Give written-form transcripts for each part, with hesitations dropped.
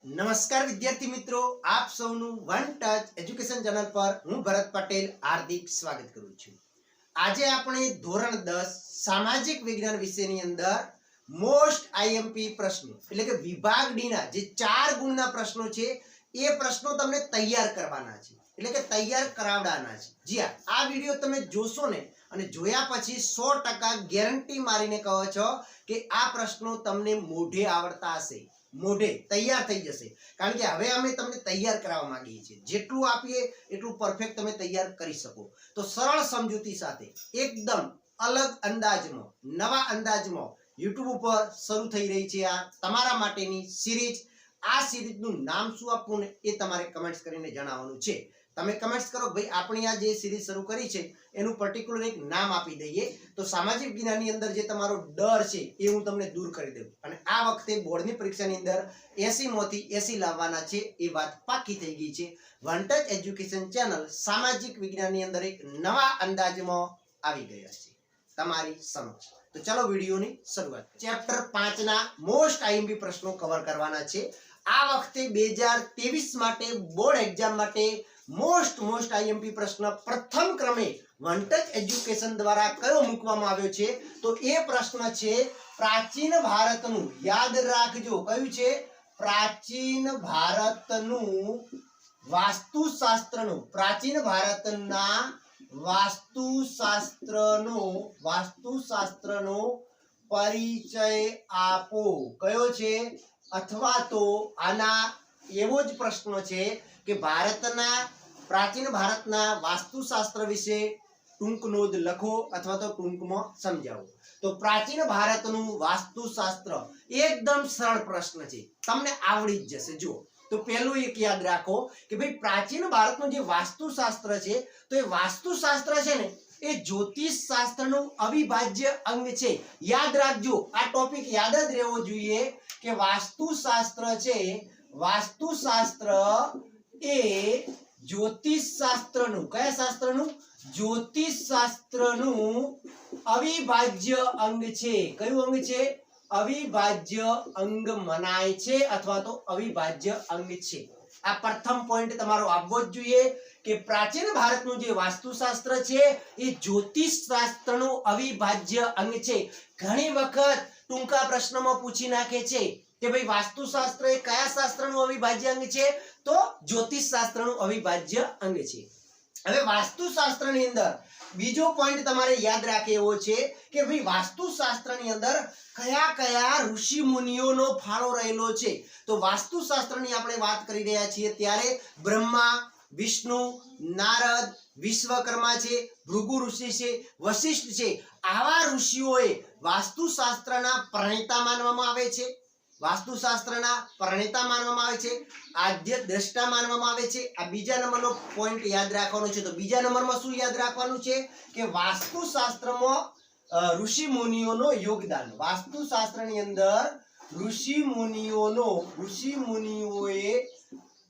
નમસ્કાર વિદ્યાર્થી મિત્રો, આપ સૌનું વન ટચ એજ્યુકેશન ચેનલ પર હું ભરત પટેલ હાર્દિક સ્વાગત કરું છું। આજે આપણે ધોરણ 10 સામાજિક વિજ્ઞાન વિષયની અંદર મોસ્ટ આઈએમપી પ્રશ્નો એટલે કે વિભાગ ડી ના જે 4 ગુણના પ્રશ્નો છે એ પ્રશ્નો તમને તૈયાર કરવાના છે, એટલે કે તૈયાર કરાવડાના છે। જી હા, આ વિડિયો તમે જોશો ને અને જોયા પછી 100% ગેરંટી મારીને કહો છો કે આ પ્રશ્નો તમને મોઢે આવડતા હશે, મોઢે તૈયાર થઈ જશે। કારણ કે હવે અમે તમને તૈયાર કરાવવા માંગીએ છીએ, જેટલું આપીએ એટલું પરફેક્ટ તમે તૈયાર કરી શકો। તો સરળ સમજૂતી સાથે એકદમ અલગ અંદાજમાં, નવા અંદાજમાં YouTube ઉપર શરૂ થઈ રહી છે આ તમારા માટેની સિરીઝ। આ સિરીઝનું નામ શું આપવું ને એ તમારે કમેન્ટ્સ કરીને જણાવવાનું છે। તમે કમેન્ટ્સ કરો ભાઈ આપણી આ જે સિરીઝ શરૂ કરી છે એનું પર્ટિક્યુલર એક નામ આપી દઈએ તો સામાજિક વિજ્ઞાનની અંદર જે તમારો ડર છે એ હું તમને દૂર કરી દઉં અને આ વખતે બોર્ડની પરીક્ષાની અંદર 80 માંથી 80 લાવવાના છે એ વાત પાકી થઈ ગઈ છે। વન ટચ એજ્યુકેશન ચેનલ સામાજિક વિજ્ઞાનની અંદર એક નવા અંદાજમાં આવી ગયા છે તમારી સમક્ષ। તો ચાલો વિડિયોની શરૂઆત। ચેપ્ટર 5 ના મોસ્ટ આઈએમપી પ્રશ્નો કવર કરવાના છે। આ વખતે 2023 માટે બોર્ડ એક્ઝામ માટે મોસ્ટ આઈએમપી પ્રશ્ન પ્રથમ ક્રમે વન ટચ એજ્યુકેશન દ્વારા કયો મૂકવામાં આવ્યો છે તો એ પ્રશ્ન છે પ્રાચીન ભારતનું, યાદ રાખજો કયું છે, પ્રાચીન ભારતનું વાસ્તુશાસ્ત્રનું, પ્રાચીન ભારતના વાસ્તુશાસ્ત્રનો પરિચય આપો, કયો છે? અથવા તો આના એવો જ પ્રશ્ન છે કે પ્રાચીન ભારતના વાસ્તુશાસ્ત્ર વિશે ટૂંક નોંધ લખો અથવા તો ટૂંકમાં સમજાવો। તો પ્રાચીન ભારતનું વાસ્તુશાસ્ત્ર એકદમ સરળ પ્રશ્ન છે, તમને આવડી જ જશે। જુઓ તો પહેલું એક યાદ રાખો કે ભાઈ પ્રાચીન ભારતનું જે વાસ્તુશાસ્ત્ર છે તો એ વાસ્તુશાસ્ત્ર છે ને એ જ્યોતિષ શાસ્ત્રનું અવિભાજ્ય અંગ છે। યાદ રાખજો, આ ટોપિક યાદ જ રહેવો જોઈએ કે વાસ્તુશાસ્ત્ર છે, વાસ્તુશાસ્ત્ર એ જ્યોતિષ શાસ્ત્રનું, કયા શાસ્ત્રનું? જ્યોતિષ શાસ્ત્રનું અવિભાજ્ય અંગ છે। કયું અંગ છે? અવિભાજ્ય અંગ મનાય છે અથવા તો અવિભાજ્ય અંગ છે। આ પ્રથમ પોઈન્ટ તમારો આવવો જ જોઈએ કે પ્રાચીન ભારતનું જે વાસ્તુશાસ્ત્ર છે એ જ્યોતિષ શાસ્ત્રનું અવિભાજ્ય અંગ છે। ઘણી વખત ટૂંકા પ્રશ્નમાં પૂછી નાખે છે કે ભાઈ વાસ્તુશાસ્ત્ર એ કયા શાસ્ત્રનું અવિભાજ્ય અંગ છે તો જ્યોતિષ શાસ્ત્રનું અવિભાજ્ય અંગ છે। હવે વાસ્તુશાસ્ત્રની અંદર બીજો પોઈન્ટ તમારે યાદ રાખે એવો છે કે ભાઈ વાસ્તુશાસ્ત્રની અંદર કયા કયા ઋષિ મુનિઓનો ફાળો રહેલો છે। તો વાસ્તુશાસ્ત્રની આપણે વાત કરી રહ્યા છીએ ત્યારે બ્રહ્મા, વિષ્ણુ, નારદ, વિશ્વકર્મા છે, ભૃગુ ઋષિ છે, વશિષ્ઠ છે, આવા ઋષિઓએ વાસ્તુશાસ્ત્રના પ્રણેતા માનવામાં આવે છે। વાસ્તુશાસ્ત્રના પ્રણેતા માનવામાં આવે છે, આદ્ય દ્રષ્ટા માનવામાં આવે છે। આ બીજા નંબરનો પોઈન્ટ યાદ રાખવાનો છે। તો બીજા નંબરમાં શું યાદ રાખવાનું છે કે વાસ્તુશાસ્ત્રમાં ઋષિ મુનિઓનો યોગદાન, વાસ્તુશાસ્ત્રની અંદર ઋષિ મુનિઓએ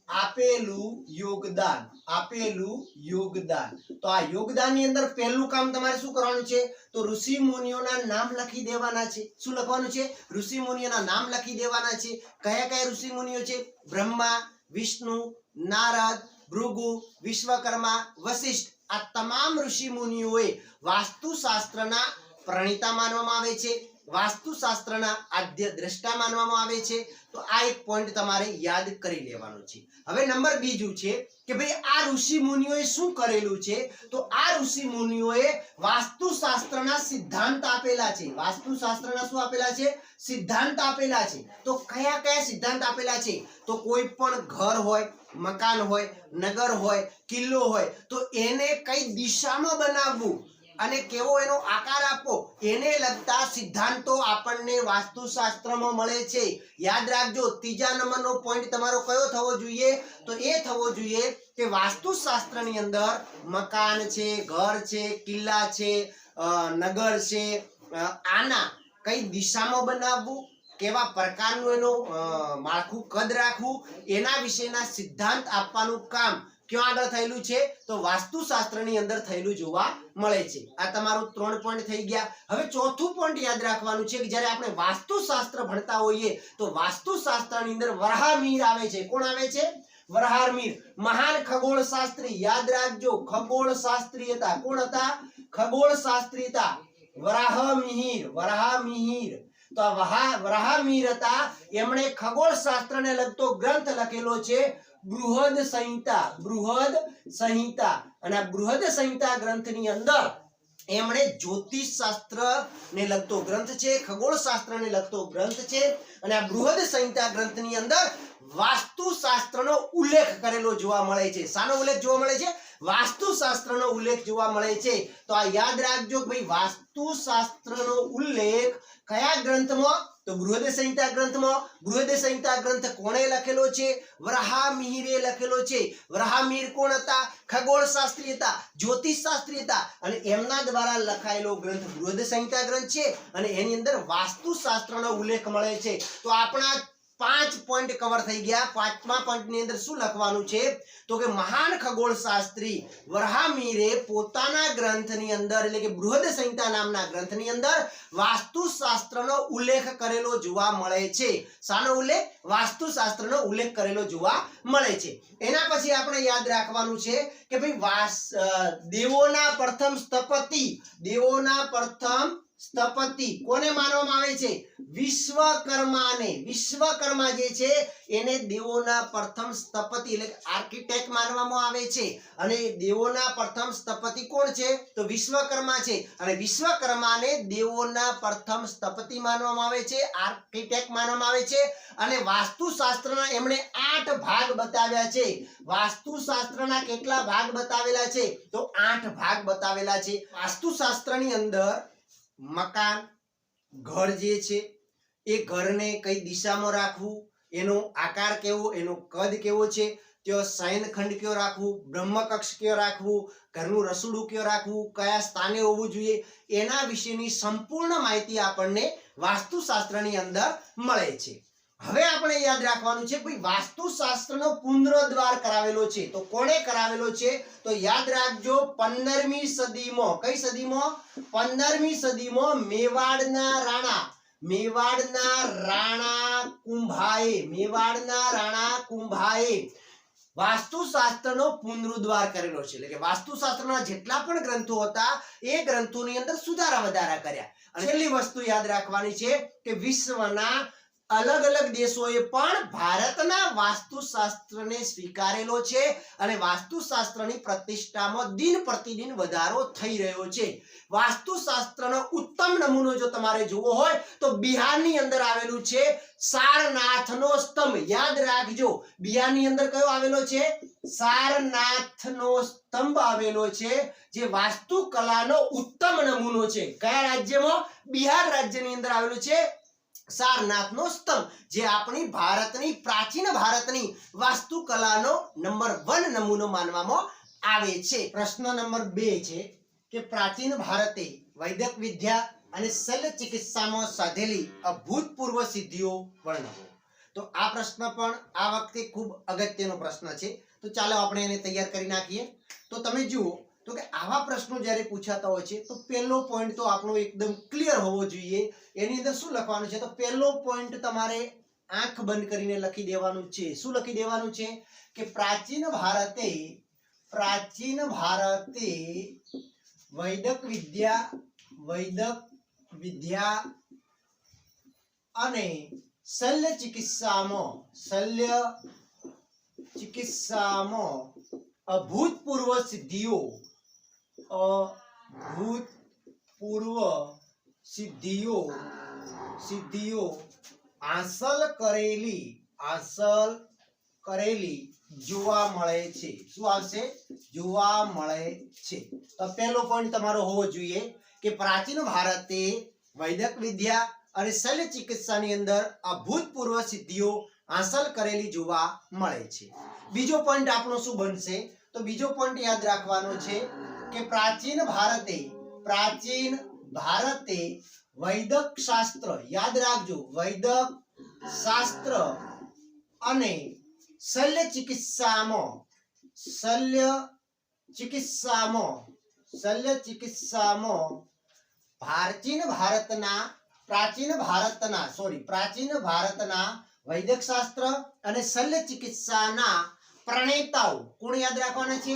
આપેલું યોગદાન। તો આ યોગદાનની અંદર પહેલું કામ તમારે શું કરવાનું છે તો ઋષિ મુનિઓના નામ લખી દેવાના છે। શું લખવાનું છે? ઋષિ મુનિઓના નામ લખી દેવાના છે। કયા કયા ઋષિ મુનિઓ છે? બ્રહ્મા, વિષ્ણુ, નારદ, ભૃગુ, વિશ્વકર્મા, વશિષ્ઠ, આ તમામ ઋષિ મુનિઓએ વાસ્તુશાસ્ત્રના પ્રણેતા માનવામાં આવે છે, વાસ્તુશાસ્ત્રના આદ્ય દ્રષ્ટા માનવામાં આવે છે। તો આ એક પોઈન્ટ તમારે યાદ કરી લેવાનો છે। હવે નંબર બીજું છે કે ભાઈ આ ઋષિ મુનિઓએ શું કરેલું છે તો આ ઋષિ મુનિઓએ વાસ્તુશાસ્ત્રના સિદ્ધાંત આપેલા છે। વાસ્તુશાસ્ત્રના શું આપેલા છે? સિદ્ધાંત આપેલા છે। તો કયા કયા સિદ્ધાંત આપેલા છે તો કોઈ પણ ઘર હોય, મકાન હોય, નગર હોય, કિલ્લો હોય તો એને કઈ દિશામાં બનાવવું અને કેવો એનો આકાર આપવો એને લગતા સિદ્ધાંતો આપણને વાસ્તુશાસ્ત્રમાં મળે છે। યાદ રાખજો, ત્રીજા નંબરનો પોઈન્ટ તમારો કયો થવો જોઈએ તો એ થવો જોઈએ કે વાસ્તુશાસ્ત્રની અંદર મકાન છે, ઘર છે, કિલ્લા છે, નગર છે, આના કઈ દિશામાં બનાવવું, કેવા પ્રકારનું એનું માળખું, કદ રાખવું, એના વિશેના સિદ્ધાંત આપવાનું કામ ક્યાં આગળ થયેલું છે તો વાસ્તુશાસ્ત્રની અંદર થયેલું જોવા મળે છે। આ તમારું 3 પોઈન્ટ થઈ ગયા। હવે ચોથું પોઈન્ટ યાદ રાખવાનું છે કે જ્યારે આપણે વાસ્તુશાસ્ત્ર ભણતા હોઈએ તો વાસ્તુશાસ્ત્રની અંદર વરાહમિહિર આવે છે। કોણ આવે છે? વરાહમિહિર, મહાન ખગોળશાસ્ત્રી। યાદ રાખજો, ખગોળશાસ્ત્રી હતા। કોણ હતા? ખગોળશાસ્ત્રી હતા વરાહમિહિર। વરાહમિહિર તો આ વરાહમિહિર હતા, એમણે ખગોળશાસ્ત્રને લગતો ગ્રંથ લખેલો છે બૃહદ સંહિતા। બૃહદ સંહિતા, અને આ બૃહદ સંહિતા ગ્રંથની અંદર એમણે જ્યોતિષ શાસ્ત્ર ને લગતો ગ્રંથ છે, ખગોળશાસ્ત્ર ને લગતો ગ્રંથ છે, અને આ બૃહદ સંહિતા ગ્રંથની અંદર વાસ્તુશાસ્ત્રનો ઉલ્લેખ કરેલો જોવા મળે છે। શાનો ઉલ્લેખ જોવા મળે છે? વાસ્તુશાસ્ત્રનો ઉલ્લેખ જોવા મળે છે। તો આ યાદ રાખજો કે ભાઈ વાસ્તુશાસ્ત્રનો ઉલ્લેખ કયા ગ્રંથમાં? તો બૃહદ સંહિતા ગ્રંથમાં। બૃહદ સંહિતા ગ્રંથ કોણે લખેલો છે? વરાહમિહિરે લખેલો છે। વરાહમિહિર કોણ હતા? ખગોળશાસ્ત્રી હતા, જ્યોતિષશાસ્ત્રી હતા, અને એમના દ્વારા લખાયેલો ગ્રંથ બૃહદ સંહિતા ગ્રંથ છે, અને એની અંદર વાસ્તુશાસ્ત્રનો ઉલ્લેખ મળે છે। તો આપણા 5 પોઈન્ટ કવર થઈ ગયા। પાંચમા પોઈન્ટ ની અંદર શું લખવાનું છે તો કે મહાન ખગોળશાસ્ત્રી વરાહમિહિરે પોતાના ગ્રંથની અંદર એટલે કે બૃહદ સંહિતા નામના ગ્રંથની અંદર વાસ્તુશાસ્ત્રનો ઉલ્લેખ કરેલો જોવા મળે છે। શાનો ઉલ્લેખ? વાસ્તુશાસ્ત્રનો ઉલ્લેખ કરેલો જોવા મળે છે। એના પછી આપણે યાદ રાખવાનું છે કે ભાઈ દેવોના પ્રથમ સ્થપતિ, દેવોના પ્રથમ સ્થપતિ કોને માનવામાં આવે છે? વિશ્વકર્માને। વિશ્વકર્મા જે છે એને દેવોના પ્રથમ સ્થપતિ એટલે આર્કિટેક્ટ માનવામાં આવે છે, અને દેવોના પ્રથમ સ્થપતિ કોણ છે? તો વિશ્વકર્મા છે, અને વિશ્વકર્માને દેવોના પ્રથમ સ્થપતિ માનવામાં આવે છે, આર્કિટેક્ટ માનવામાં આવે છે। અને વાસ્તુશાસ્ત્રના એમણે 8 ભાગ બતાવ્યા છે। વાસ્તુશાસ્ત્રના કેટલા ભાગ બતાવેલા છે? તો 8 ભાગ બતાવેલા છે। વાસ્તુશાસ્ત્રની અંદર મકાન, ઘર જે છે એ ઘરને કઈ દિશામાં રાખવું, એનો આકાર કેવો, એનો કદ કેવો છે, ત્યાં શયનખંડ કયો રાખવું, બ્રહ્મકક્ષ કયો રાખવું, ઘરનું રસોડું કયો રાખવું, કયા સ્થાને હોવું જોઈએ, એના વિશેની સંપૂર્ણ માહિતી આપણને વાસ્તુશાસ્ત્રની અંદર મળે છે। હવે આપણે યાદ રાખવાનું છે ભાઈ વાસ્તુશાસ્ત્રનો પુનરુદ્ધાર કરાવેલો છે તો કોણે કરાવેલો છે? તો યાદ રાખજો 15મી સદીમાં। કઈ સદીમાં? 15મી સદીમાં મેવાડના રાણા, મેવાડના રાણા કુંભાએ, મેવાડના રાણા કુંભાએ વાસ્તુશાસ્ત્રનો પુનરુદ્ધાર કરેલો છે। એટલે કે વાસ્તુશાસ્ત્રના જેટલા પણ ગ્રંથો હતા એ ગ્રંથોની અંદર સુધારા વધારા કર્યા। અને છેલ્લી વસ્તુ યાદ રાખવાની છે કે વિશ્વના અલગ અલગ દેશોએ પણ ભારતના વાસ્તુશાસ્ત્રને સ્વીકારેલો છે, અને વાસ્તુશાસ્ત્રની પ્રતિષ્ઠામાં દિન પ્રતિદિન વધારો થઈ રહ્યો છે। વાસ્તુશાસ્ત્રનો ઉત્તમ નમૂનો જો તમારે જોવો હોય તો બિહારની અંદર આવેલું છે સારનાથનો સ્તંભ। યાદ રાખજો, બિહારની અંદર કયો આવેલો છે? સારનાથનો સ્તંભ આવેલો છે, જે વાસ્તુકલાનો ઉત્તમ નમૂનો છે। કયા રાજ્યમાં? બિહાર રાજ્યની અંદર આવેલું છે સારનાથનો સ્તંભ, જે આપણી ભારતની પ્રાચીન ભારતની વાસ્તુકલાનો નંબર 1 નમૂનો માનવામાં આવે છે। પ્રશ્ન નંબર 2 છે કે પ્રાચીન ભારતે વૈદિક વિદ્યા અને શલ્ય ચિકિત્સામાં સાધેલી અભૂતપૂર્વ સિદ્ધિઓ વર્ણવો। તો આ પ્રશ્ન પણ આ વખતે ખૂબ અગત્યનો પ્રશ્ન છે, તો ચાલો આપણે એને તૈયાર કરી નાખીએ। તો તમે જુઓ તો કે આવા પ્રશ્નો જ્યારે પૂછાતા હોય છે તો પહેલો પોઈન્ટ તો આપણો એકદમ ક્લિયર હોવો જોઈએ। એની અંદર શું લખવાનું છે? તો પહેલો પોઈન્ટ તમારે આંખ બંધ કરીને લખી દેવાનું છે। શું લખી દેવાનું છે? કે પ્રાચીન ભારતે વૈદિક વિદ્યા અને શલ્ય ચિકિત્સામાં અભૂતપૂર્વ સિદ્ધિઓ હાંસલ કરેલી જોવા મળે છે। શું આવશે? જોવા મળે છે। તો પહેલો પોઈન્ટ તમારો હોવો જોઈએ કે પ્રાચીન ભારતે વૈદિક વિદ્યા અને શલ્ય ચિકિત્સાની અંદર અભૂતપૂર્વ સિદ્ધિઓ હાંસલ કરેલી જોવા મળે છે। બીજો પોઈન્ટ આપણો શું બનશે? તો બીજો પોઈન્ટ યાદ રાખવાનો છે કે પ્રાચીન ભારતે વૈદિક શાસ્ત્ર, યાદ રાખજો, વૈદિક શાસ્ત્ર અને શલ્ય ચિકિત્સામાં શલ્ય ચિકિત્સામાં પ્રાચીન ભારતના વૈદિક શાસ્ત્ર અને શલ્ય ચિકિત્સાના પ્રણેતાઓ કોણ યાદ રાખવાના છે?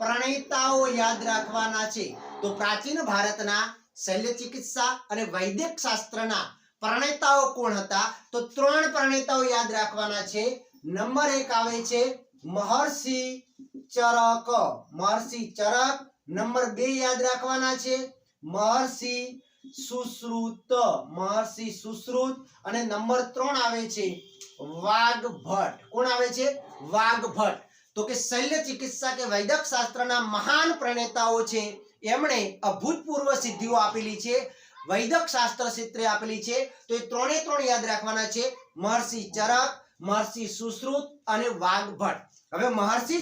પ્રણેતાઓ યાદ રાખવાના છે. તો પ્રાચીન ભારતના શલ્ય ચિકિત્સા અને વૈદિક શાસ્ત્રના પ્રણેતાઓ કોણ હતા? તો 3 પ્રણેતાઓ યાદ રાખવાના છે. નંબર 1 આવે છે મહર્ષિ ચરક. નંબર 2 યાદ રાખવાના છે મહર્ષિ સુશ્રુત. અને નંબર 3 આવે છે વાઘભટ્ટ. કોણ આવે છે? વાઘભટ્ટ. તો કે શલ્ય ચિકિત્સા કે વૈદિક શાસ્ત્રના મહાન પ્રણેતાઓ છે. એમણે અભૂતપૂર્વ સિદ્ધિઓ આપેલી છે, વૈદિક શાસ્ત્ર ક્ષેત્રે આપેલી છે. તો એ 3 યાદ રાખવાના છે મહર્ષિ ચરક, મહર્ષિ સુશ્રુત અને વાઘભટ્ટ. હવે મહર્ષિ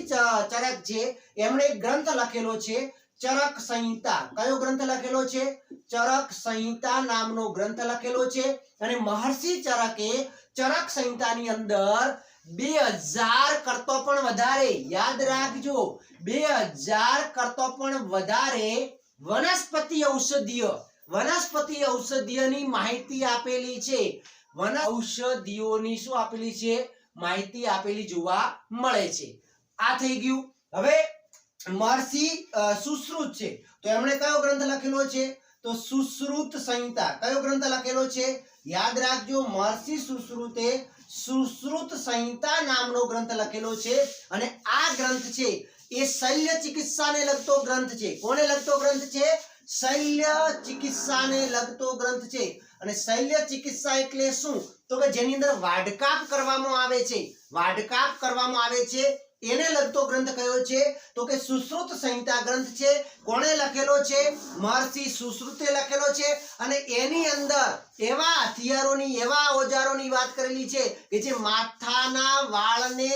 ચરક છે એમણે એક ગ્રંથ લખેલો છે ચરક સંહિતા. કયો ગ્રંથ લખેલો છે? ચરક સંહિતા નામનો ગ્રંથ લખેલો છે. અને મહર્ષિ ચરકે ચરક સંહિતાની અંદર 2000 કરતો પણ વધારે, યાદ રાખજો, 2000 કરતો પણ વધારે વનસ્પતિ ઔષધીયની માહિતી આપેલી છે. ઔષધિઓની શું આપેલી છે? માહિતી આપેલી જોવા મળે છે. આ થઈ ગયું. હવે મહર્ષિ સુશ્રુત છે, તો એમણે કયો ગ્રંથ લખેલો છે? તો સુશ્રુત સંહિતા. કયો ગ્રંથ લખેલો છે? યાદ રાખજો, મહર્ષિ સુશ્રુતે સુશ્રુત સંહિતા નામનો ગ્રંથ લખેલો છે. અને આ ગ્રંથ છે એ શલ્ય ચિકિત્સાને લગતો ગ્રંથ છે. કોને લગતો ગ્રંથ છે? શલ્ય ચિકિત્સાને લગતો ગ્રંથ છે. અને શલ્ય ચિકિત્સા એટલે શું? તો કે જેની અંદર વાઢકાપ કરવામાં આવે છે એને લગતો ગ્રંથ કયો છે? તો કે સુશ્રુત સંહિતા ગ્રંથ છે. કોણે લખેલો છે? મહર્ષિ સુશ્રુતે લખેલો છે. અને એની અંદર એવા હથિયારોની, એવા ઓજારોની વાત કરેલી છે કે જે માથાના વાળને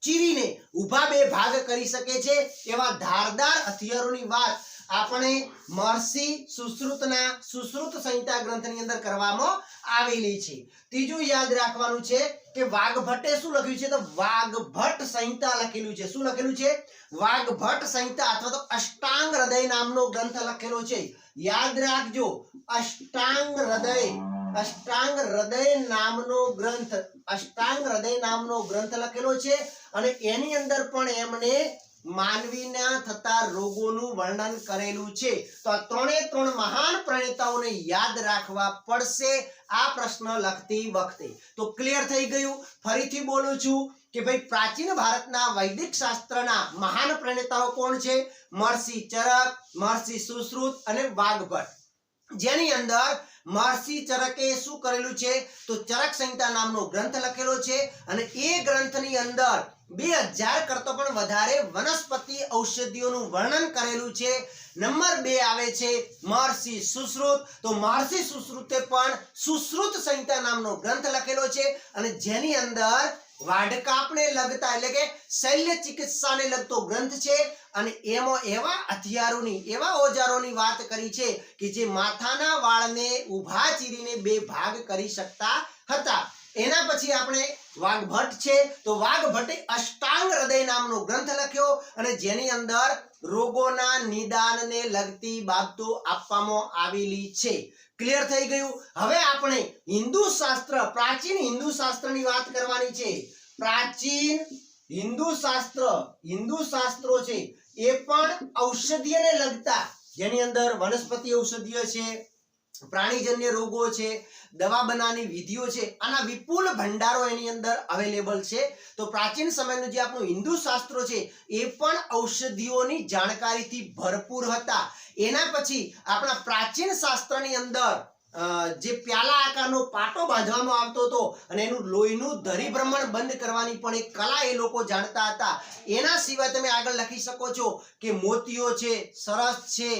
ચીરીને ઊભા 2 ભાગ કરી શકે છે. એવા ધારદાર હથિયારોની વાત આપણે મહર્ષિ સુશ્રુત સંહિતા ગ્રંથની અંદર કરવામાં આવેલી છે. ત્રીજું યાદ રાખવાનું છે કે વાઘભટ્ટે શું લખ્યું છે? તો વાઘભટ્ટ સંહિતા લખેલું છે. શું લખેલું છે? વાઘભટ્ટ સંહિતા અથવા તો અષ્ટાંગ હૃદય નામનો ગ્રંથ લખેલો છે. યાદ રાખજો, અષ્ટાંગ હૃદય નામનો ગ્રંથ લખેલો છે. અને એની અંદર પણ એમણે માનવીના થતા રોગોનું વર્ણન કરેલું છે. તો આ 3 મહાન પ્રણેતાઓને યાદ રાખવા પડશે આ પ્રશ્ન લખતી વખતે. તો ક્લિયર થઈ ગયું? ફરીથી બોલું છું કે ભાઈ પ્રાચીન ભારતના વૈદિક શાસ્ત્રના મહાન પ્રણેતાઓ કોણ છે? મહર્ષિ ચરક, મહર્ષિ સુશ્રુત અને વાઘભટ્ટ. જેની અંદર મહર્ષિ ચરકે શું કરેલું છે? તો ચરક સંહિતા નામનો ગ્રંથ લખેલો છે. અને એ ગ્રંથની અંદર 2000 કરતો પણ વધારે વનસ્પતિ ઔષધિઓનું વર્ણન કરેલું છે. નંબર 2 આવે છે મહર્ષિ સુશ્રુત. તો મહર્ષિ સુશ્રુતે પણ સુશ્રુત સંહિતા નામનો ગ્રંથ લખેલો છે. અને જેની અંદર વાઢકાપને લગતા એટલે કે શલ્ય ચિકિત્સાને લગતો ગ્રંથ છે. અને એમાં એવા હથિયારોની, એવા ઓજારોની વાત કરી છે કે જે માથાના વાળને ઊભા ચીરીને 2 ભાગ કરી શકતા હતા. એના પછી આપણે વાઘભટ્ટ છે, તો વાઘભટ્ટે અષ્ટાંગ હૃદય નામનો ગ્રંથ લખ્યો. અને જેની અંદર રોગોના નિદાનને લગતી બાબતો આપવામાં આવેલી છે. ક્લિયર થઈ ગયું? હવે આપણે પ્રાચીન હિન્દુ શાસ્ત્રની વાત કરવાની છે. પ્રાચીન હિન્દુ શાસ્ત્રો છે એ પણ ઔષધીયને લગતા, જેની અંદર વનસ્પતિ ઔષધીય છે, પ્રાણીજન્ય રોગો છે, દવા બનાવવાની વિધિઓ છે, આના વિપુલ ભંડારો એની અંદર અવેલેબલ છે. તો પ્રાચીન સમયનું જે આપણું હિન્દુ શાસ્ત્રો છે એ પણ ઔષધિઓની જાણકારીથી ભરપૂર હતા. એના પછી આપણા પ્રાચીન શાસ્ત્રની અંદર જે પ્યાલા આકારનો પાટો બાંધવામાં આવતો હતો અને એનું લોહીનું ધરીભ્રમણ બંધ કરવાની પણ એક કલા એ લોકો જાણતા હતા. એના સિવાય તમે આગળ લખી શકો છો કે મોતીઓ છે, સરસ છે,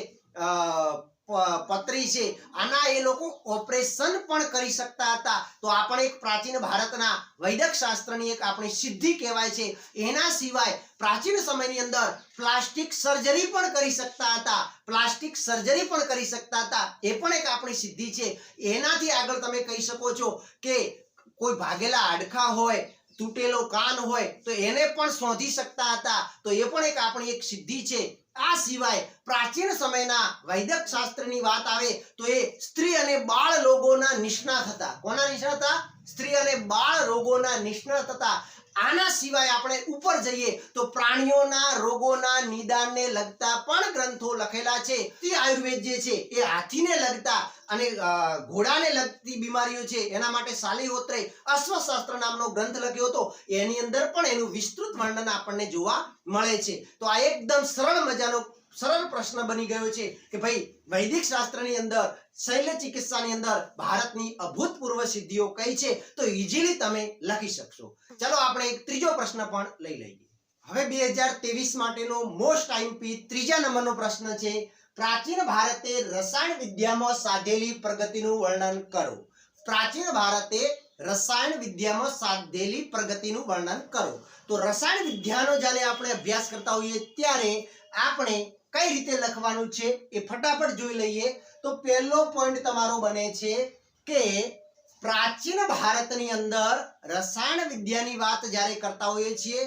પતરી છે, આના એ લોકો ઓપરેશન પણ કરી શકતા હતા. તો આપણે એક પ્રાચીન ભારતના વૈદિક શાસ્ત્રની એક આપણી સિદ્ધિ કહેવાય છે. એના સિવાય પ્રાચીન સમયની અંદર પ્લાસ્ટિક સર્જરી પણ કરી શકતા હતા. એ પણ એક આપણી સિદ્ધિ છે. એનાથી આગળ તમે કહી શકો છો કે કોઈ ભાગેલા હાડકાં હોય તૂટેલો કાન હોય તો એને પણ શોધી શકતા હતા, તો એ પણ આપણી એક સિદ્ધિ છે. આ સિવાય પ્રાચીન સમયના વૈદિક શાસ્ત્રની વાત આવે તો એ સ્ત્રી અને બાળ રોગોના નિષ્ણાત હતા. કોના નિષ્ણાત હતા? સ્ત્રી અને બાળ રોગોના નિષ્ણાત હતા. આના સિવાય આપણે ઉપર જઈએ તો પ્રાણીઓના રોગોના નિદાનને લગતા પણ ગ્રંથો લખેલા છે. તે આયુર્વેદ જે છે એ હાથીને લગતા અને ઘોડાને લગતી બીમારીઓ છે એના માટે શાલિહોત્રે અશ્વશાસ્ત્ર નામનો ગ્રંથ લખ્યો હતો. એની અંદર પણ એનું વિસ્તૃત વર્ણન આપણને જોવા મળે છે. તો આ એકદમ સરળ પ્રશ્ન બની ગયો છે કે ભાઈ વૈદિક શાસ્ત્રની અંદર શૈલ્ય ચિકિત્સાની અંદર ભારતની અભૂતપૂર્વ સિદ્ધિઓ કઈ છે, તો ઈઝીલી તમે લખી શકશો. ચલો આપણે એક ત્રીજો પ્રશ્ન પણ લઈ લઈએ. હવે 2023 માટેનો મોસ્ટ આઈએમપી ત્રીજા નંબરનો પ્રશ્ન છે, પ્રાચીન ભારતે રસાયણ વિદ્યામાં સાધેલી પ્રગતિનું વર્ણન કરો. પ્રાચીન ભારતે રસાયણ વિદ્યામાં સાધેલી પ્રગતિનું વર્ણન કરો. તો રસાયણ વિદ્યાનો જ્યારે આપણે અભ્યાસ કરતા હોઈએ ત્યારે આપણે કઈ રીતે લખવાનું છે એ ફટાફટ જોઈ લઈએ. તો પહેલો પોઈન્ટ તમારો બને છે કે પ્રાચીન ભારતની અંદર રસાયણ વિદ્યાની વાત જ્યારે કરતા હોઈએ છીએ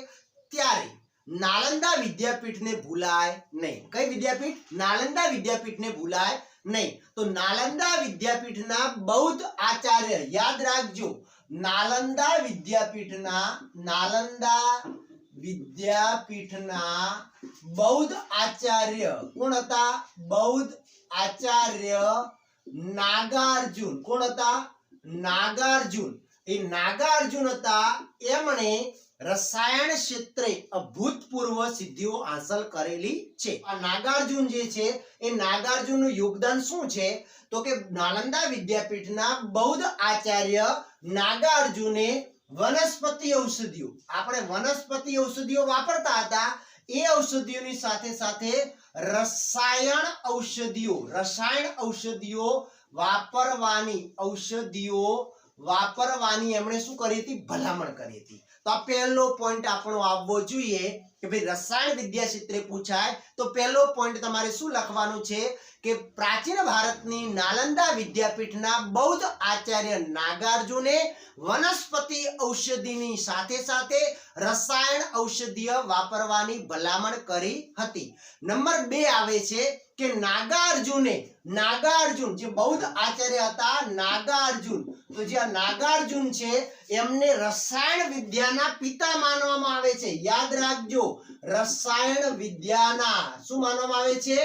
ત્યારે નાલંદા વિદ્યાપીઠને ભૂલાય નહીં. કઈ વિદ્યાપીઠ? નાલંદા વિદ્યાપીઠને ભૂલાય નહીં. તો નાલંદા વિદ્યાપીઠના બૌદ્ધ આચાર્ય, યાદ રાખજો, નાલંદા વિદ્યાપીઠના બૌદ્ધ આચાર્ય કોણ હતા? બૌદ્ધ આચાર્ય નાગાર્જુન. કોણ હતા? નાગાર્જુન. એ નાગાર્જુન હતા. એમણે રસાયણ ક્ષેત્રે અભૂતપૂર્વ સિદ્ધિઓ હાંસલ કરેલી છે. આ નાગાર્જુન જે છે એ નાગાર્જુનનું યોગદાન શું છે? તો કે નાલંદા વિદ્યાપીઠના બૌદ્ધ આચાર્ય નાગાર્જુને વનસ્પતિ ઔષધિઓ, આપણે વનસ્પતિ ઔષધિઓ વાપરતા હતા, એ ઔષધિઓની સાથે સાથે રસાયણ ઔષધિઓ વાપરવાની એમણે શું કરી હતી? ભલામણ કરી હતી. તો આ પહેલો પોઈન્ટ આપણો આવવો જોઈએ કે ભાઈ રસાયણ વિદ્યા ક્ષેત્રે પૂછાય તો પહેલો પોઈન્ટ તમારે શું લખવાનું છે કે પ્રાચીન ભારતની નાલંદા વિદ્યાપીઠના બૌદ્ધ આચાર્ય નાગાર્જુને વનસ્પતિ ઔષધિની સાથે સાથે રસાયણ ઔષધીય વાપરવાની ભલામણ કરી હતી. નંબર 2 આવે છે કે નાગાર્જુન જે બૌદ્ધ આચાર્ય હતા, નાગાર્જુન, તો જે નાગાર્જુન છે એમને રસાયણ વિદ્યાના પિતા માનવામાં આવે છે. યાદ રાખજો, રસાયણ વિદ્યાના શું માનવામાં આવે છે?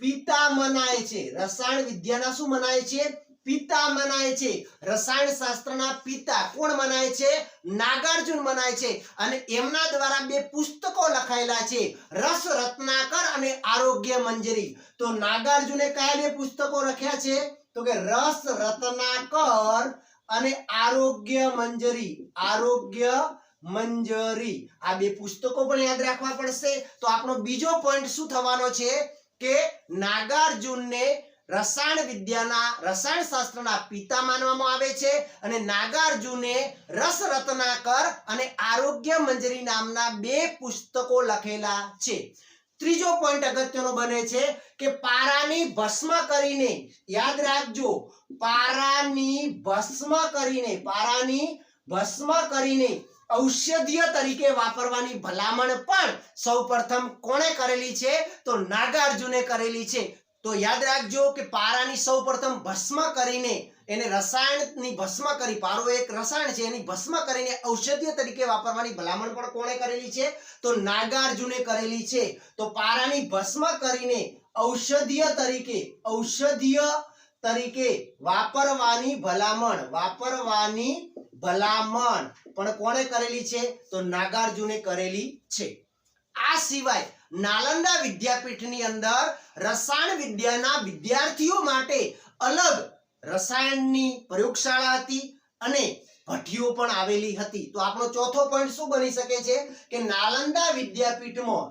પિતા મનાય છે. રસાયણ વિદ્યાના શું મનાય છે? પિતા મનાય છે. રસાયણ શાસ્ત્રના પિતા કોણ મનાય છે? નાગાર્જુન મનાય છે. અને એમના દ્વારા 2 પુસ્તકો લખાયેલા છે, રસ રત્નાકર અને આરોગ્ય મંજરી. તો નાગાર્જુને કયા 2 પુસ્તકો લખ્યા છે? તો કે રસ રત્નાકર અને આરોગ્ય મંજરી. આ 2 પુસ્તકો પણ યાદ રાખવા પડશે. તો આપણો બીજો પોઈન્ટ શું થવાનો છે કે નાગાર્જુનને રસાયણ શાસ્ત્રના પિતા માનવામાં આવે છે અને નાગાર્જુને રસ રત્નાકર અને આરોગ્ય મંજરી નામના 2 પુસ્તકો લખેલા છે. ત્રીજો પોઈન્ટ અગત્યનો બને છે કે પારાની ભસ્મ કરીને, યાદ રાખજો, પારાની ભસ્મ કરીને ઔષધીય તરીકે વાપરવાની ભલામણ પણ સૌપ્રથમ કોણે કરેલી છે? તો નાગાર્જુને કરેલી છે. તો યાદ રાખજો કે પારાની સૌપ્રથમ ભસ્મ કરીને, એને રસાયણની ભસ્મ કરી, પારો એક રસાયણ છે, એની ભસ્મ કરીને ઔષધીય તરીકે વાપરવાની ભલામણ પણ કોણે કરેલી છે? તો નાગાર્જુને કરેલી છે. તો પારાની ભસ્મ કરીને ઔષધીય તરીકે વાપરવાની ભલામણ પણ કોણે કરેલી છે? તો નાગાર્જુને કરેલી છે. આ સિવાય નાલંદા વિદ્યાપીઠની અંદર રસાયણ વિદ્યાના વિદ્યાર્થીઓ માટે અલગ રસાયણની પ્રયોગશાળા હતી અને ભઠ્ઠીઓ પણ આવેલી હતી. તો આપણો ચોથો પોઈન્ટ શું બની શકે છે કે નાલંદા વિદ્યાપીઠમાં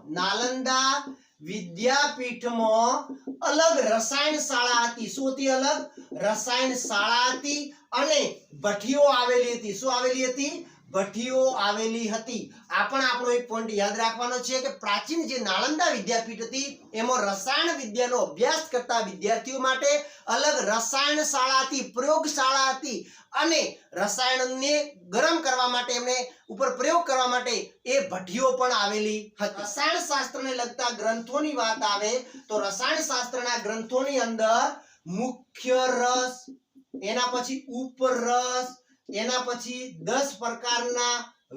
અલગ રસાયણ શાળા હતી. શું હતી? અલગ રસાયણ શાળા હતી અને ભઠ્ઠીઓ આવેલી હતી. શું આવેલી હતી? ભઠ્ઠીઓ આવેલી હતી. આ પણ આપણો એક પોઈન્ટ યાદ રાખવાનો છે કે પ્રાચીન જે નાલંદા વિદ્યાપીઠ હતી એમાં રસાયણ વિદ્યાનો અભ્યાસ કરતા વિદ્યાર્થીઓ માટે અલગ રસાયણ શાળા હતી, પ્રયોગશાળા હતી અને રસાયણને ગરમ કરવા માટે એમને ઉપર પ્રયોગ કરવા માટે એ ભઠ્ઠીઓ પણ આવેલી હતી. રસાયણ શાસ્ત્રને લગતા ગ્રંથોની વાત આવે તો રસાયણ શાસ્ત્રના ગ્રંથોની અંદર મુખ્ય રસ, એના પછી ઉપરસ, એના પછી 10 પ્રકારના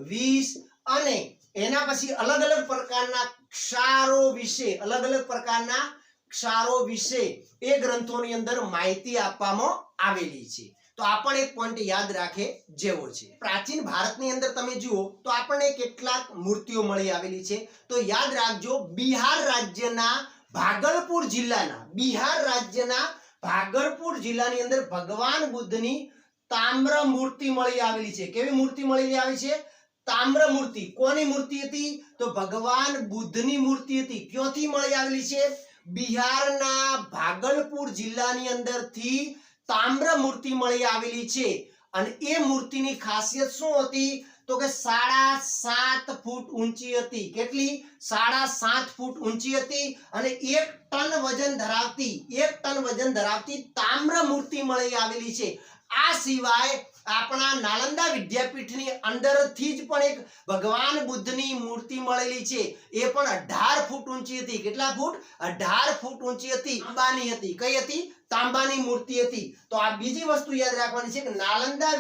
વિષ અને એના પછી અલગ અલગ પ્રકારના ક્ષારો વિશે એ ગ્રંથોની અંદર માહિતી આપવામાં આવેલી છે. તો આ પણ એક પોઈન્ટ યાદ રાખે જેવો છે. પ્રાચીન ભારતની અંદર તમે જુઓ તો આપણને કેટલાક મૂર્તિઓ મળી આવેલી છે. તો યાદ રાખજો, બિહાર રાજ્યના ભાગલપુર જિલ્લાની અંદર ભગવાન બુદ્ધની તામ્ર મૂર્તિ મળી આવેલી છે. કેવી મૂર્તિ મળી આવી છે? તામ્ર મૂર્તિ. કોની મૂર્તિ હતી? તો ભગવાન બુદ્ધની મૂર્તિ હતી. ક્યાંથી મળી આવેલી છે? બિહારના ભાગલપુર જિલ્લાની અંદરથી તામ્ર મૂર્તિ મળી આવેલી છે. અને એ મૂર્તિની ખાસિયત શું હતી? તો કે 7.5 ફૂટ ઊંચી હતી. કેટલી? 7.5 ફૂટ ઊંચી હતી અને 1 ટન વજન ધરાવતી તામ્ર મૂર્તિ મળી આવેલી છે. આ સિવાય આપણા નાલંદા વિદ્યાપીઠની અંદરથી જ પણ એક ભગવાન બુદ્ધની મૂર્તિ મળેલી છે. એ પણ 18 ફૂટ ઊંચી હતી. કેટલા ફૂટ? 18 ફૂટ ઊંચી હતી. તાંબાની હતી. કઈ હતી? તાંબાની મૂર્તિ હતી. તો આ બીજી વસ્તુ યાદ રાખવાની છે કે નાલંદા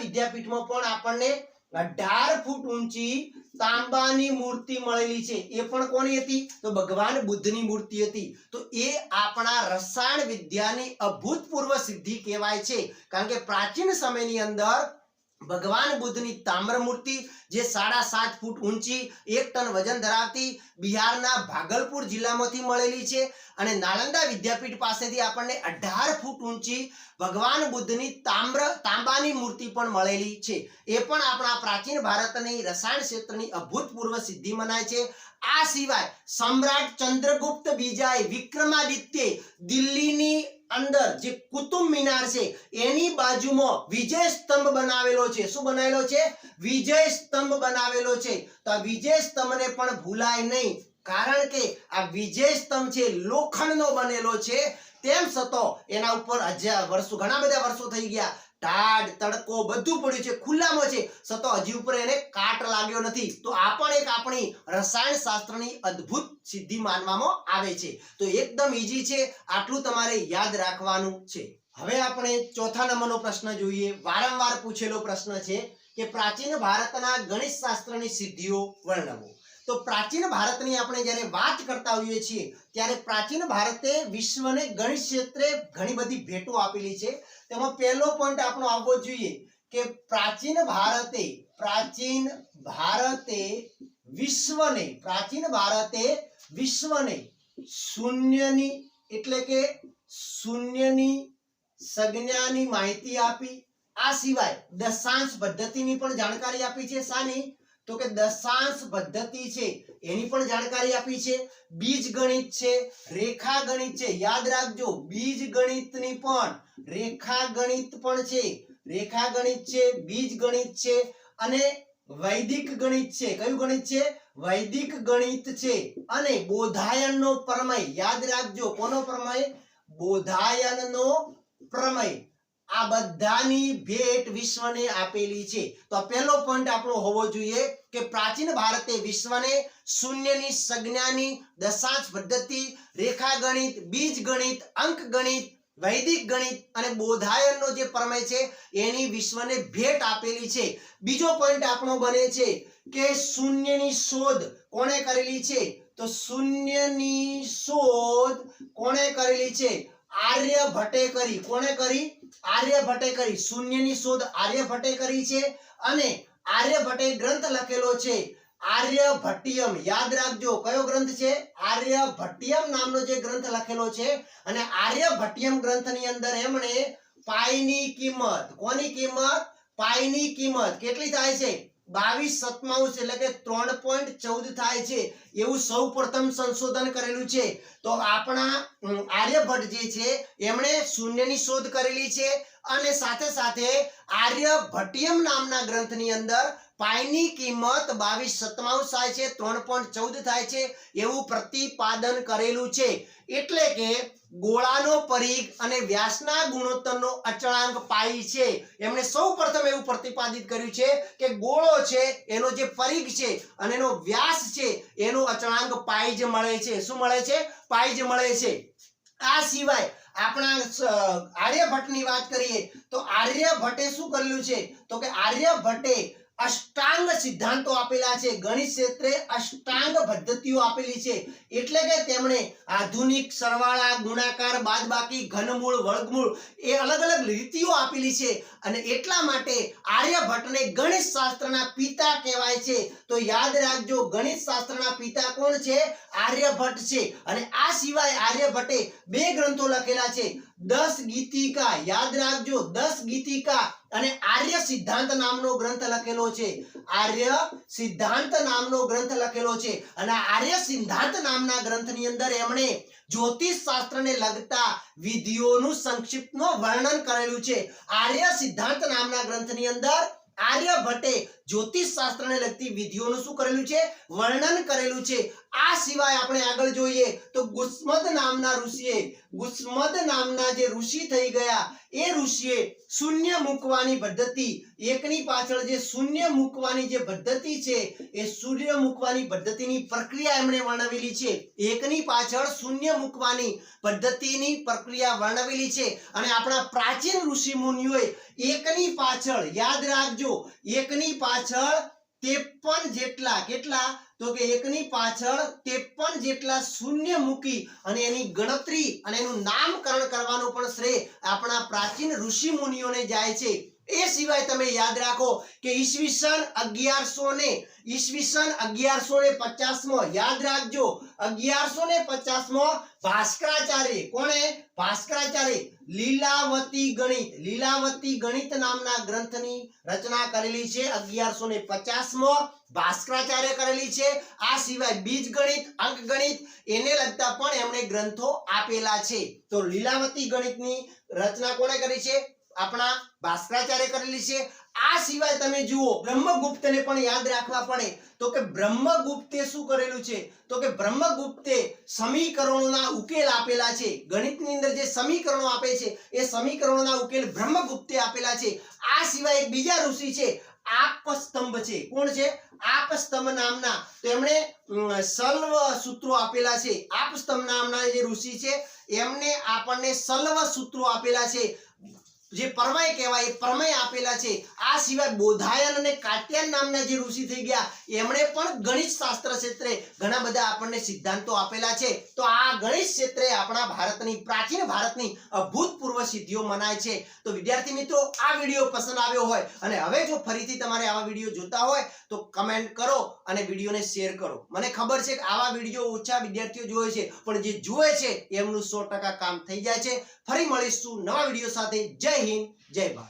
વિદ્યાપીઠમાં પણ આપણને 18 ફૂટ ઊંચી તાંબાની મૂર્તિ મળેલી છે. એ પણ કોની હતી? તો ભગવાન બુદ્ધની મૂર્તિ હતી. તો એ આપણા રસાયણ વિદ્યાની અભૂતપૂર્વ સિદ્ધિ કહેવાય છે. કારણ કે પ્રાચીન સમયની અંદર ભગવાન બુદ્ધની તામ્ર મૂર્તિ જે 7.5 ફૂટ ઊંચી 1 ટન વજન ધરાવતી બિહારના ભાગલપુર જિલ્લામાંથી મળેલી છે અને નાલંદા વિદ્યાપીઠ પાસેથી આપણને 18 ફૂટ ઊંચી ભગવાન બુદ્ધની તાંબાની મૂર્તિ પણ મળેલી છે. એ પણ આપણા પ્રાચીન ભારતની રસાયણ ક્ષેત્રની અભૂતપૂર્વ સિદ્ધિ મનાય છે. આ સિવાય સમ્રાટ ચંદ્રગુપ્ત બીજાએ વિક્રમાદિત્ય દિલ્હીની અંદર જે કુતુબ મિનાર છે એની બાજુમાં વિજય સ્તંભ બનાવેલો છે. શું બનાવેલો છે? વિજય સ્તંભ બનાવેલો છે. તો આ વિજય સ્તંભને પણ ભૂલાય નહીં, કારણ કે આ વિજય સ્તંભ છે લોખંડનો બનેલો છે. તેમ છતાં એના ઉપર ઘણા બધા વર્ષો થઈ ગયા, ટાઢ તડકો બધું પડ્યું છે, ખુલ્લામાં છે, છતાં હજી ઉપર એને કાટ લાગ્યો નથી. તો આ પણ એક આપણી રસાયણ શાસ્ત્રની અદ્ભુત સિદ્ધિ માનવામાં આવે છે. તો એકદમ ઈઝી છે, આટલું તમારે યાદ રાખવાનું છે. હવે આપણે ચોથા નંબરનો પ્રશ્ન જોઈએ. વારંવાર પૂછેલો પ્રશ્ન છે કે પ્રાચીન ભારતના ગણિત શાસ્ત્રની સિદ્ધિઓ વર્ણવો. તો પ્રાચીન ભારતની આપણે જ્યારે વાત કરતા હોઈએ છીએ ત્યારે પ્રાચીન ભારતે વિશ્વને ગણિત ક્ષેત્રે ઘણી બધી ભેટો આપેલી છે. તેમાં પહેલો પોઈન્ટ આપણો આવવો જોઈએ કે પ્રાચીન ભારતે વિશ્વને શૂન્યની એટલે કે શૂન્યની સંજ્ઞાની માહિતી આપી. આ સિવાય દશાંશ પદ્ધતિની પણ જાણકારી આપી છે. શાની? તો કે દશાંશ પદ્ધતિ છે એની પણ જાણકારી આપી છે. બીજ ગણિત છે, રેખા ગણિત છે. યાદ રાખજો, બીજ ગણિતની પણ રેખા ગણિત પણ છે, બીજ ગણિત છે અને વૈદિક ગણિત છે. કયું ગણિત છે? વૈદિક ગણિત છે. અને બોધાયનનો પ્રમેય. યાદ રાખજો, કોનો પ્રમેય? બોધાયનનો પ્રમેય. આ બધાની ભેટ વિશ્વને આપેલી છે. તો પહેલો પોઈન્ટ આપણો હોવો જોઈએ કે પ્રાચીન ભારતે વિશ્વને શૂન્યની સંજ્ઞાની, દશાંશ પદ્ધતિ, રેખા ગણિત, બીજ ગણિત, અંક ગણિત, વૈદિક ગણિત અને બોધાયનનો જે પ્રમેય છે એની વિશ્વને ભેટ આપેલી છે. બીજો પોઈન્ટ આપણો બને છે કે શૂન્યની શોધ કોણે કરેલી છે? તો શૂન્યની શોધ કોણે કરેલી છે? આર્યભટ્ટે કરી. કોણે કરી? આર્યભટ્ટે કરી. શૂન્યની શોધ આર્યભટ્ટે કરી છે અને આર્યભટ્ટે ગ્રંથ લખેલો છે આર્યભટ્ટિયમ. યાદ રાખજો, કયો ગ્રંથ છે? આર્યભટ્ટિયમ નામનો જે ગ્રંથ લખેલો છે. અને આર્યભટ્ટિયમ ગ્રંથની અંદર એમણે પાઈની કિંમત, કોની કિંમત? પાઈની કિંમત કેટલી થાય છે? 22/7 એટલે કે 3.14 થાય છે એવું સૌપ્રથમ સંશોધન કરેલું છે. તો આપણા આર્યભટ્ટ જે છે એમણે શૂન્યની શોધ કરેલી છે અને સાથે સાથે આર્યભટ્ટિયમ નામના ગ્રંથની અંદર પાઈની કિંમત 22/7 થાય છે, 3.14 થાય છે એવું પ્રતિપાદન કરેલું છે. એટલે કે ગોળાનો પરિઘ અને વ્યાસના ગુણોત્તરનો અચળાંક પાઈ છે. એમણે સૌપ્રથમ એવું પ્રતિપાદિત કર્યું છે કે ગોળો છે એનો જે પરિઘ છે અને એનો વ્યાસ છે એનો અચળાંક પાઈ જ મળે છે. શું મળે છે? પાઈ જ મળે છે. આ સિવાય આપણા આર્યભટ્ટની વાત કરીએ તો આર્યભટ્ટે શું કરેલું છે તો કે આર્યભટ્ટે અષ્ટાંગ સિદ્ધાંતો આપેલા છે. ગણિત ક્ષેત્રે અષ્ટાંગ પદ્ધતિઓ આપેલી છે. એટલે કે તેમણે આધુનિક, સરવાળા, ગુણાકાર, બાદબાકી, ઘનમૂળ, વર્ગમૂળ એ અલગ અલગ રીતિઓ આપેલી છે અને એટલા માટે આર્યભટ્ટને ગણિત શાસ્ત્રના પિતા કહેવાય છે. તો યાદ રાખજો, ગણિત શાસ્ત્રના પિતા કોણ છે? આર્યભટ્ટ છે. અને આ સિવાય આર્યભટ્ટે 2 ગ્રંથો લખેલા છે, 10 ગીતિકા. યાદ રાખજો, 10 ગીતિકા અને આર્ય સિદ્ધાંત નામનો ગ્રંથ લખેલો છે. આર્ય સિદ્ધાંત નામનો ગ્રંથ લખેલો છે અને આર્ય સિદ્ધાંત નામના ગ્રંથની અંદર એમણે જ્યોતિષ શાસ્ત્રને લગતા વિધિઓનું સંક્ષિપ્તમાં વર્ણન કરેલું છે. આર્ય સિદ્ધાંત નામના ગ્રંથની અંદર આર્યભટ્ટે જ્યોતિષ શાસ્ત્રને લગતી વિધિઓનું શું કરેલું છે? વર્ણન કરેલું છે. આ સિવાય આપણે આગળ જોઈએ તો ગુસ્મદ નામના જે ઋષિ થઈ ગયા એ ઋષિએ શૂન્ય મૂકવાની પદ્ધતિ, એકની પાછળ જે શૂન્ય મૂકવાની જે પદ્ધતિ છે એ શૂન્ય મૂકવાની પદ્ધતિની પ્રક્રિયા એમણે વર્ણવેલી છે. એકની પાછળ શૂન્ય મૂકવાની પદ્ધતિની પ્રક્રિયા વર્ણવેલી છે અને આપણા પ્રાચીન ઋષિ મુનિઓએ એકની પાછળ, યાદ રાખજો, એકની પાછળ 53 જેટલા, કેટલા તો કે એકની પાછળ 53 જેટલા શૂન્ય મૂકી અને એની ગણતરી અને એનું નામકરણ કરવાનું પણ શ્રેય આપણા પ્રાચીન ઋષિ મુનિઓને જાય છે. એ સિવાય તમે યાદ રાખો કે ઈસવીસન 1150 યાદ રાખજો, 1150 ભાસ્કરાચાર્ય, કોણે? ભાસ્કરાચાર્ય લીલાવતી ગણિત નામના ગ્રંથની રચના કરેલી છે. 1150 ભાસ્કરાચાર્ય કરેલી છે. આ સિવાય બીજગણિત, અંકગણિત એને લગતા પણ એમણે ગ્રંથો આપેલા છે. તો લીલાવતી ગણિતની રચના કોણે કરી છે? આપણા ભાસ્કરાચાર્ય કરેલી છે. આ સિવાય તમે જુઓ બ્રહ્મગુપ્તને પણ યાદ રાખવા પડે. તો કે બ્રહ્મગુપ્તે શું કરેલું છે તો કે બ્રહ્મગુપ્તે સમીકરણોના ઉકેલ આપેલા છે. ગણિતની અંદર જે સમીકરણો આપે છે એ સમીકરણોના ઉકેલ બ્રહ્મગુપ્તે આપેલા છે. આ સિવાય એક બીજા ઋષિ છે, આપસ્તંભ છે. કોણ છે? આપસ્તંભ નામના. તો એમણે સલ્વ સૂત્રો આપેલા છે. આપસ્તંભ નામના જે ઋષિ છે એમને આપણને સલ્વ સૂત્રો આપેલા છે, જે પ્રમેય કહેવાય, એ પ્રમેય આપેલા છે. આ સિવાય બોધાયન અને કાત્યાયન નામના જે ઋષિ થઈ ગયા એમણે પણ ગણિત શાસ્ત્ર ક્ષેત્રે ઘણા બધા આપણને સિદ્ધાંતો આપેલા છે. તો આ ગણિત ક્ષેત્રે આપણા ભારતની, પ્રાચીન ભારતની અભૂતપૂર્વ સિદ્ધિઓ મનાય છે. તો વિદ્યાર્થી મિત્રો, આ વિડીયો પસંદ આવ્યો હોય અને હવે જો ફરીથી તમારે આવા વિડીયો જોતા હોય તો કમેન્ટ કરો અને વિડીયોને શેર કરો. મને ખબર છે કે આવા વિડીયો ઓછા વિદ્યાર્થીઓ જોવે છે, પણ જે જુએ છે એમનું 100% કામ થઈ જાય છે. ફરી મળીશું નવા વિડીયો સાથે. જય હિન્દ, જય ભારત.